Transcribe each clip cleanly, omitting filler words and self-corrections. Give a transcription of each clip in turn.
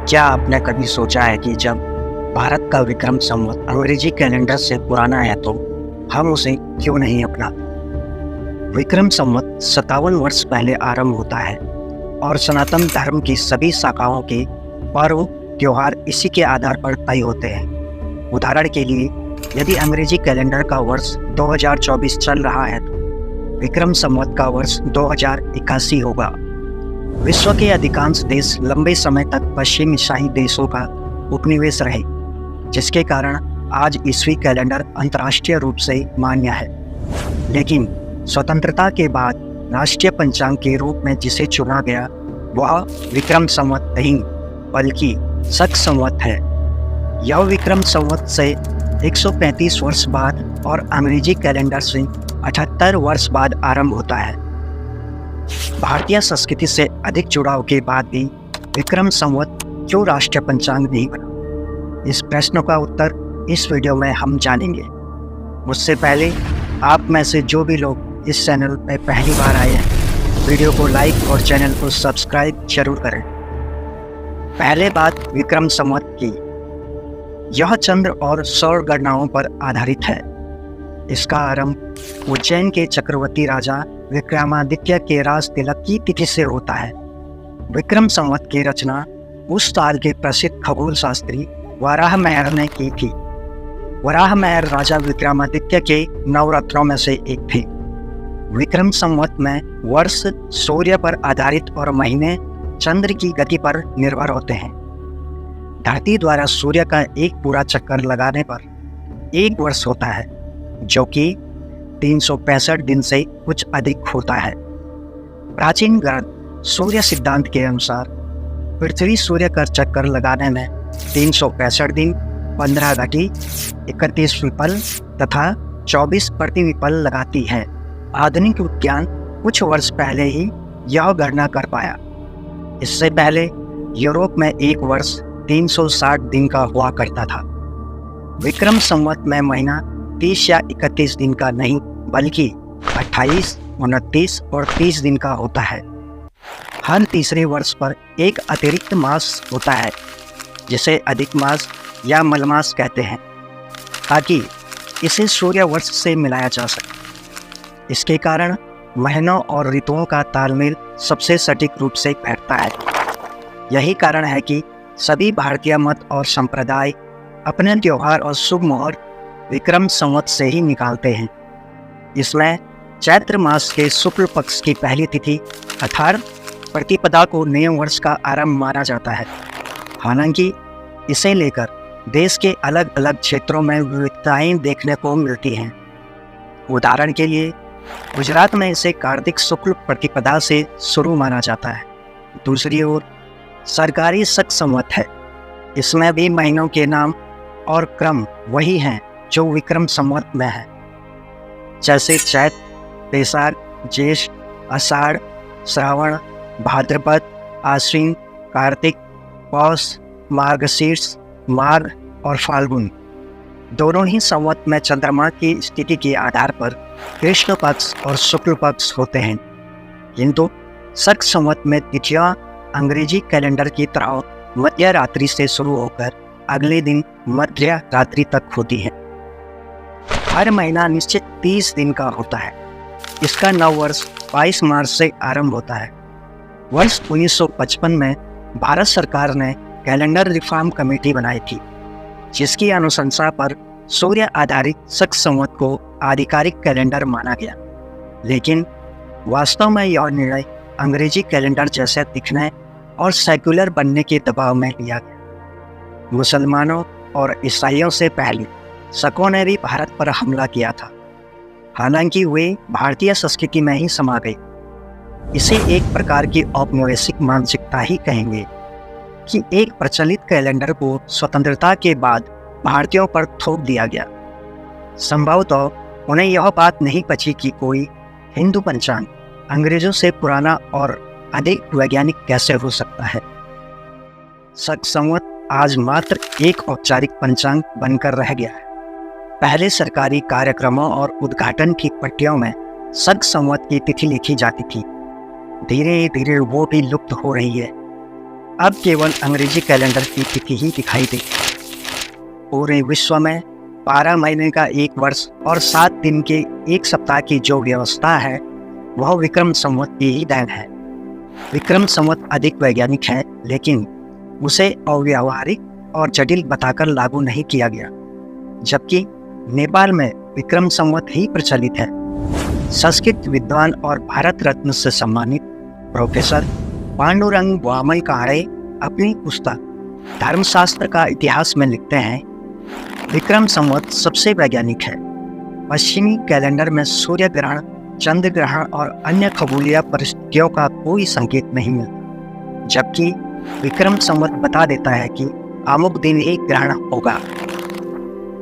क्या आपने कभी सोचा है कि जब भारत का विक्रम संवत अंग्रेजी कैलेंडर से पुराना है तो हम उसे क्यों नहीं अपनाते? विक्रम संवत 57 वर्ष पहले आरंभ होता है और सनातन धर्म की सभी शाखाओं के पर्व त्योहार इसी के आधार पर तय होते हैं। उदाहरण के लिए, यदि अंग्रेजी कैलेंडर का वर्ष 2024 चल रहा है तो विक्रम संवत का वर्ष 2081 होगा। विश्व के अधिकांश देश लंबे समय तक पश्चिमी शाही देशों का उपनिवेश रहे, जिसके कारण आज ईस्वी कैलेंडर अंतर्राष्ट्रीय रूप से मान्य है। लेकिन स्वतंत्रता के बाद राष्ट्रीय पंचांग के रूप में जिसे चुना गया वह विक्रम संवत नहीं बल्कि शक संवत है। यह विक्रम संवत से 135 वर्ष बाद और अंग्रेजी कैलेंडर से 78 वर्ष बाद आरंभ होता है। भारतीय संस्कृति से अधिक जुड़ाव के बाद भी विक्रम संवत क्यों राष्ट्रीय पंचांग नहीं बना? इस प्रश्न का उत्तर इस वीडियो में हम जानेंगे। उससे पहले आप में से जो भी लोग इस चैनल पर पहली बार आए हैं, वीडियो को लाइक और चैनल को सब्सक्राइब जरूर करें। पहले बात विक्रम संवत की। यह चंद्र और सौर गणनाओं पर आधारित है। इसका आरंभ उज्जैन के चक्रवर्ती राजा विक्रमादित्य के राज तिलक की तिथि से होता है। विक्रम संवत की रचना उस साल के प्रसिद्ध खगोल शास्त्री वराहमिहिर ने की थी। वराहमिहिर राजा विक्रमादित्य के नवरत्नों में से एक थे। विक्रम संवत में वर्ष सूर्य पर आधारित और महीने चंद्र की गति पर निर्भर होते हैं। धरती द्वारा सूर्य का एक पूरा चक्कर लगाने पर एक वर्ष होता है, जो कि 365 दिन से कुछ अधिक होता है। प्राचीन ग्रंथ सूर्य सिद्धांत के अनुसार पृथ्वी सूर्य का चक्कर लगाने में 365 दिन, 15 घटी, 31 विपल तथा 24 प्रतिविपल लगाती है। आधुनिक विज्ञान कुछ वर्ष पहले ही यह गणना कर पाया। इससे पहले यूरोप में एक वर्ष 360 दिन का हुआ करता था। विक्रम संवत में महीना 30 या 31 दिन का नहीं बल्कि 28, 29 और 30 दिन का होता है। हर तीसरे वर्ष पर एक अतिरिक्त मास होता है, जिसे अधिक मास या मलमास कहते हैं, ताकि इसे सूर्य वर्ष से मिलाया जा सके। इसके कारण महीनों और ऋतुओं का तालमेल सबसे सटीक रूप से बैठता है। यही कारण है कि सभी भारतीय मत और संप्रदाय अपने त्योहार और शुभ मुहूर्त विक्रम संवत से ही निकालते हैं। इसमें चैत्र मास के शुक्ल पक्ष की पहली तिथि अर्थात प्रतिपदा को नए वर्ष का आरंभ माना जाता है। हालांकि इसे लेकर देश के अलग अलग क्षेत्रों में विविधताएं देखने को मिलती हैं। उदाहरण के लिए, गुजरात में इसे कार्तिक शुक्ल प्रतिपदा से शुरू माना जाता है। दूसरी ओर सरकारी शक संवत है। इसमें भी महीनों के नाम और क्रम वही हैं जो विक्रम संवत में है, जैसे चैत, बैसाख, ज्येष्ठ, आषाढ़, श्रावण, भाद्रपद, आश्विन, कार्तिक, पौष, मार्गशीर्ष, माघ और फाल्गुन। दोनों ही संवत में चंद्रमा की स्थिति के आधार पर कृष्ण पक्ष और शुक्ल पक्ष होते हैं, किंतु शक संवत में तिथियां अंग्रेजी कैलेंडर की तरह मध्य रात्रि से शुरू होकर अगले दिन मध्य रात्रि तक होती है। हर महीना निश्चित 30 दिन का होता है। इसका नव वर्ष 22 मार्च से आरंभ होता है। वर्ष 1955 में भारत सरकार ने कैलेंडर रिफॉर्म कमेटी बनाई थी, जिसकी अनुशंसा पर सूर्य आधारित शक संवत को आधिकारिक कैलेंडर माना गया। लेकिन वास्तव में यह निर्णय अंग्रेजी कैलेंडर जैसे दिखने और सेक्युलर बनने के दबाव में लिया गया। मुसलमानों और ईसाइयों से पहले शकों ने भी भारत पर हमला किया था। हालांकि वे भारतीय संस्कृति में ही समा गए। इसे एक प्रकार की औपनिवेशिक मानसिकता ही कहेंगे कि एक प्रचलित कैलेंडर को स्वतंत्रता के बाद भारतीयों पर थोप दिया गया। संभवतः उन्हें यह बात नहीं पची कि कोई हिंदू पंचांग अंग्रेजों से पुराना और अधिक वैज्ञानिक कैसे हो सकता है। शक संवत आज मात्र एक औपचारिक पंचांग बनकर रह गया है। पहले सरकारी कार्यक्रमों और उद्घाटन की पट्टियों में शक संवत की तिथि लिखी जाती थी। धीरे धीरे वो भी लुप्त हो रही है। अब केवल अंग्रेजी कैलेंडर की तिथि ही दिखाई देती। पूरे विश्व में 12 महीने का एक वर्ष और 7 दिन के एक सप्ताह की जो व्यवस्था है वह विक्रम संवत की ही देन है। विक्रम संवत अधिक वैज्ञानिक है, लेकिन उसे अव्यावहारिक और जटिल बताकर लागू नहीं किया गया, जबकि नेपाल में विक्रम संवत ही प्रचलित है। संस्कृत विद्वान और भारत रत्न से सम्मानित प्रोफेसर पांडुरंग वामनकारे अपनी पुस्तक धर्मशास्त्र का इतिहास में लिखते हैं, विक्रम संवत सबसे वैज्ञानिक है। पश्चिमी कैलेंडर में सूर्य ग्रहण, चंद्र ग्रहण और अन्य खगोलीय परिस्थितियों का कोई संकेत नहीं मिलता, जबकि विक्रम संवत बता देता है कि अमुक दिन एक ग्रहण होगा।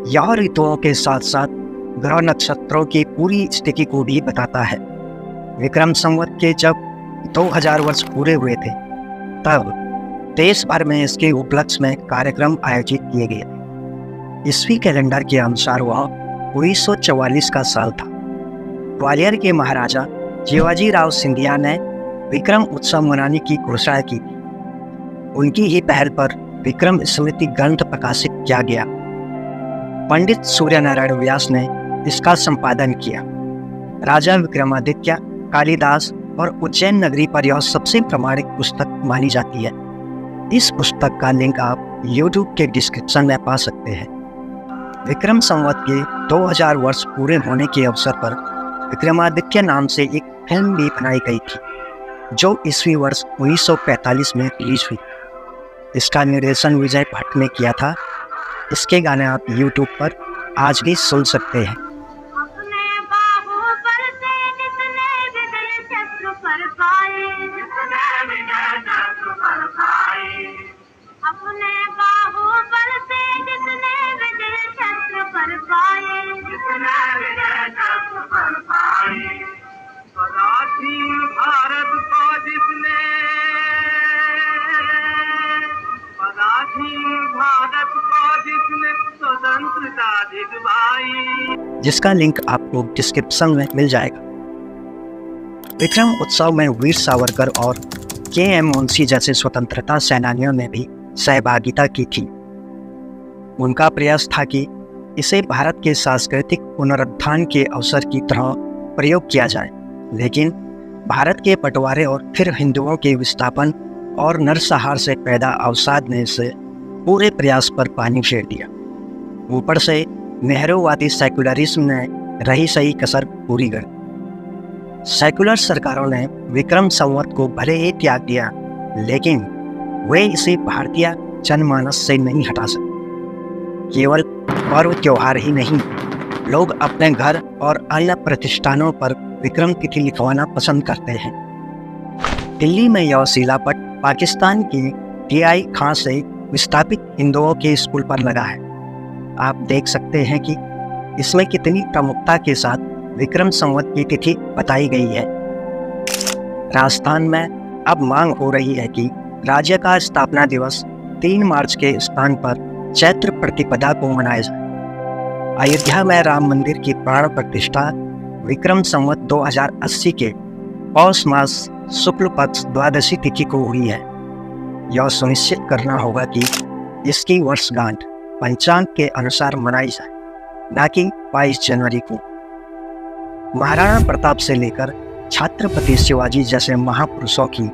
यह ऋतुओं के साथ साथ ग्रह नक्षत्रों की पूरी स्थिति को भी बताता है। विक्रम संवत के जब 2000 वर्ष पूरे हुए थे, तब देश भर में इसके उपलक्ष्य में कार्यक्रम आयोजित किए गए थे। ईस्वी कैलेंडर के अनुसार वह 1944 का साल था। ग्वालियर के महाराजा जीवाजी राव सिंधिया ने विक्रम उत्सव मनाने की घोषणा की। उनकी ही पहल पर विक्रम स्मृति ग्रंथ प्रकाशित किया गया। पंडित सूर्यनारायण व्यास ने इसका संपादन किया। राजा विक्रमादित्य, कालिदास और उज्जैन नगरी पर यह सबसे प्रामाणिक पुस्तक मानी जाती है। इस पुस्तक का लिंक आप YouTube के डिस्क्रिप्शन में पा सकते हैं। विक्रम संवत के 2000 वर्ष पूरे होने के अवसर पर विक्रमादित्य नाम से एक फिल्म भी बनाई गई थी, जो ईस्वी वर्ष 1945 में रिलीज हुई। इसका निर्देशन विजय भट्ट ने किया था। इसके गाने आप YouTube पर आज भी सुन सकते हैं। जिसका लिंक आपको डिस्क्रिप्शन में मिल जाएगा। विक्रम उत्सव में वीर सावरकर और KM मुंशी जैसे स्वतंत्रता सेनानियों ने भी सहभागिता की थी। उनका प्रयास था कि इसे भारत के सांस्कृतिक पुनरुत्थान के अवसर की तरह प्रयोग किया जाए, लेकिन भारत के बंटवारे और फिर हिंदुओं के विस्थापन और नरसंहार से पैदा अवसाद ने इसे पूरे प्रयास पर पानी फेर दिया। ऊपर से नेहरूवादी सेकुलरिज्म ने रही सही कसर पूरी कर। सेकुलर सरकारों ने विक्रम संवत को भले ही त्याग दिया, लेकिन वे इसे भारतीय जनमानस से नहीं हटा सके। केवल पर्व त्योहार ही नहीं, लोग अपने घर और अन्य प्रतिष्ठानों पर विक्रम तिथि लिखवाना पसंद करते हैं। दिल्ली में यह शिलापट पाकिस्तान के TI खां से विस्थापित हिंदुओं के स्कूल पर लगा है। आप देख सकते हैं कि इसमें कितनी प्रमुखता के साथ विक्रम संवत की तिथि बताई गई है। राजस्थान में अब मांग हो रही है कि राज्य का स्थापना दिवस 3 मार्च के स्थान पर चैत्र प्रतिपदा को मनाया जाए। अयोध्या में राम मंदिर की प्राण प्रतिष्ठा विक्रम संवत 2080 के पौष मास शुक्ल पक्ष द्वादशी तिथि को हुई है। यह सुनिश्चित करना होगा कि इसकी वर्षगांठ पंचांग के अनुसार मनाई जाए, न कि 22 जनवरी को। महाराणा प्रताप से लेकर छत्रपति शिवाजी जैसे महापुरुषों की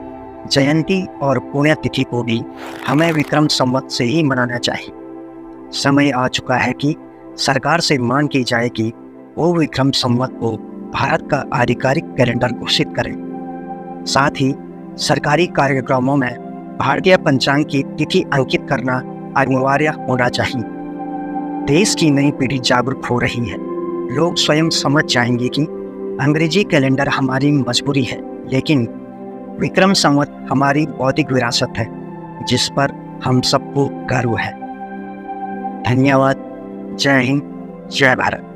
जयंती और पुण्यतिथि को भी हमें विक्रम संवत से ही मनाना चाहिए। समय आ चुका है कि सरकार से मांग की जाए कि वो विक्रम संवत को भारत का आधिकारिक कैलेंडर घोषित करें। साथ ही सरकारी कार्यक्रमों में भारतीय पंचांग की तिथि अंकित करना अनिवार्य होना चाहिए। देश की नई पीढ़ी जागरूक हो रही है। लोग स्वयं समझ जाएंगे कि अंग्रेजी कैलेंडर हमारी मजबूरी है, लेकिन विक्रम संवत हमारी बौद्धिक विरासत है, जिस पर हम सबको गर्व है। धन्यवाद। जय हिंद, जय भारत।